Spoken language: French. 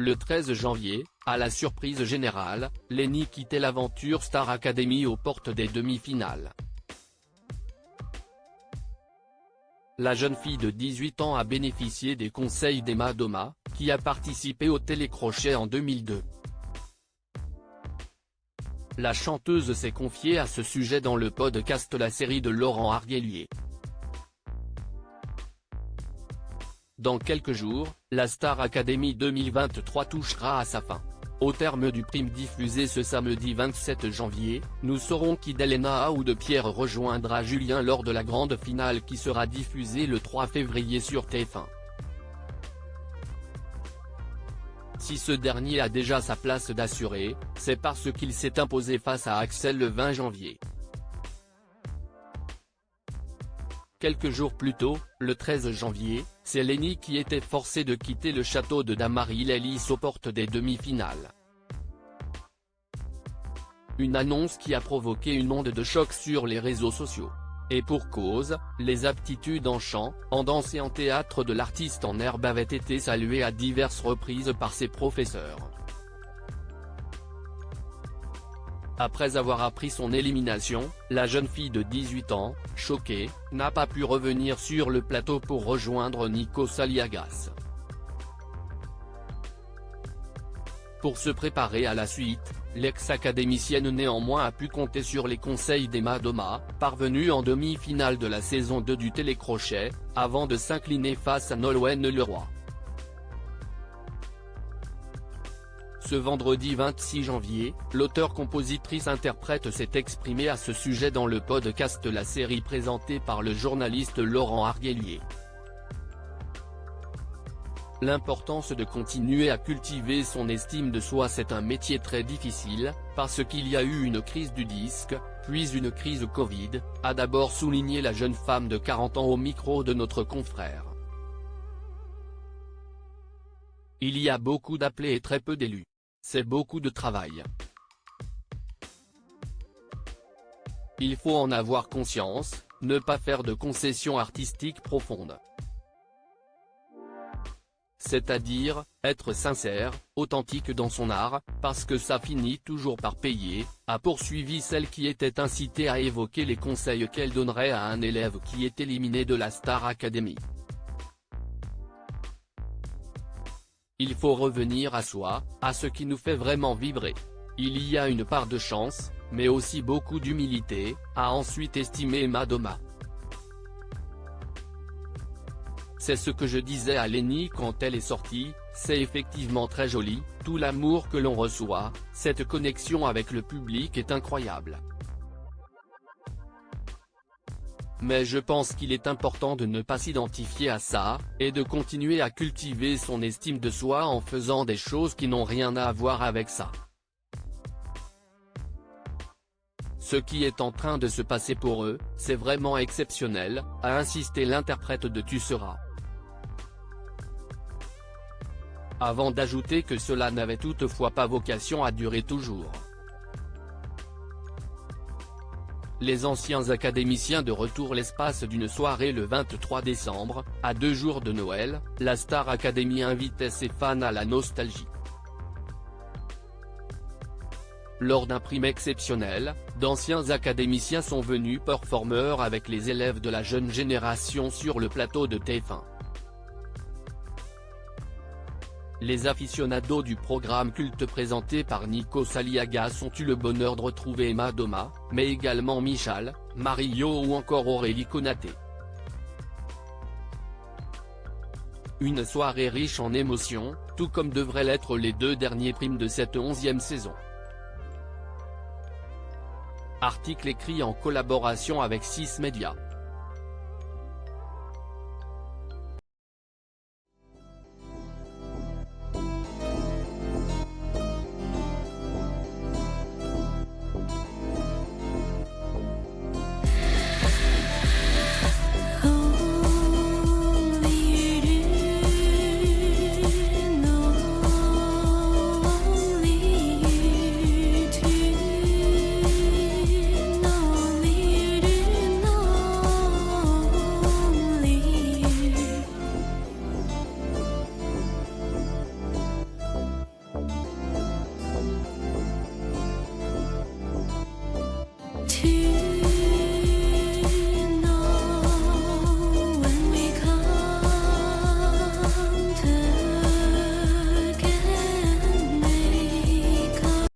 Le 13 janvier, à la surprise générale, Lenny quittait l'aventure Star Academy aux portes des demi-finales. La jeune fille de 18 ans a bénéficié des conseils d'Emma Doma, qui a participé au télécrochet en 2002. La chanteuse s'est confiée à ce sujet dans le podcast La série de Laurent Arguelier. Dans quelques jours, la Star Academy 2023 touchera à sa fin. Au terme du prime diffusé ce samedi 27 janvier, nous saurons qui d'Elena Aoudepierre rejoindra Julien lors de la grande finale qui sera diffusée le 3 février sur TF1. Si ce dernier a déjà sa place d'assuré, c'est parce qu'il s'est imposé face à Axel le 20 janvier. Quelques jours plus tôt, le 13 janvier, c'est Lenny qui était forcé de quitter le château de Damary-les-Lys aux portes des demi-finales. Une annonce qui a provoqué une onde de choc sur les réseaux sociaux. Et pour cause, les aptitudes en chant, en danse et en théâtre de l'artiste en herbe avaient été saluées à diverses reprises par ses professeurs. Après avoir appris son élimination, la jeune fille de 18 ans, choquée, n'a pas pu revenir sur le plateau pour rejoindre Nico Saliagas. Pour se préparer à la suite, l'ex-académicienne néanmoins a pu compter sur les conseils d'Emma Doma, parvenue en demi-finale de la saison 2 du télécrochet, avant de s'incliner face à Nolwenn Leroy. Ce vendredi 26 janvier, l'auteure-compositrice-interprète s'est exprimée à ce sujet dans le podcast La série présenté par le journaliste Laurent Arguelier. L'importance de continuer à cultiver son estime de soi. C'est un métier très difficile, parce qu'il y a eu une crise du disque, puis une crise Covid, a d'abord souligné la jeune femme de 40 ans au micro de notre confrère. Il y a beaucoup d'appelés et très peu d'élus. C'est beaucoup de travail. Il faut en avoir conscience, ne pas faire de concessions artistiques profondes. C'est-à-dire, être sincère, authentique dans son art, parce que ça finit toujours par payer, a poursuivi celle qui était incitée à évoquer les conseils qu'elle donnerait à un élève qui est éliminé de la Star Academy. Il faut revenir à soi, à ce qui nous fait vraiment vibrer. Il y a une part de chance, mais aussi beaucoup d'humilité, a ensuite estimé Emma Doma. C'est ce que je disais à Lenny quand elle est sortie, c'est effectivement très joli, tout l'amour que l'on reçoit, cette connexion avec le public est incroyable. Mais je pense qu'il est important de ne pas s'identifier à ça, et de continuer à cultiver son estime de soi en faisant des choses qui n'ont rien à voir avec ça. Ce qui est en train de se passer pour eux, c'est vraiment exceptionnel, a insisté l'interprète de Tu seras. Avant d'ajouter que cela n'avait toutefois pas vocation à durer toujours. Les anciens académiciens de retour l'espace d'une soirée le 23 décembre, à 2 jours de Noël, la Star Academy invitait ses fans à la nostalgie. Lors d'un prime exceptionnel, d'anciens académiciens sont venus performeurs avec les élèves de la jeune génération sur le plateau de TF1. Les aficionados du programme culte présenté par Nico Saliagas ont eu le bonheur de retrouver Emma Doma, mais également Michal, Mario ou encore Aurélie Konaté. Une soirée riche en émotions, tout comme devraient l'être les 2 derniers primes de cette 11e saison. Article écrit en collaboration avec 6 Médias.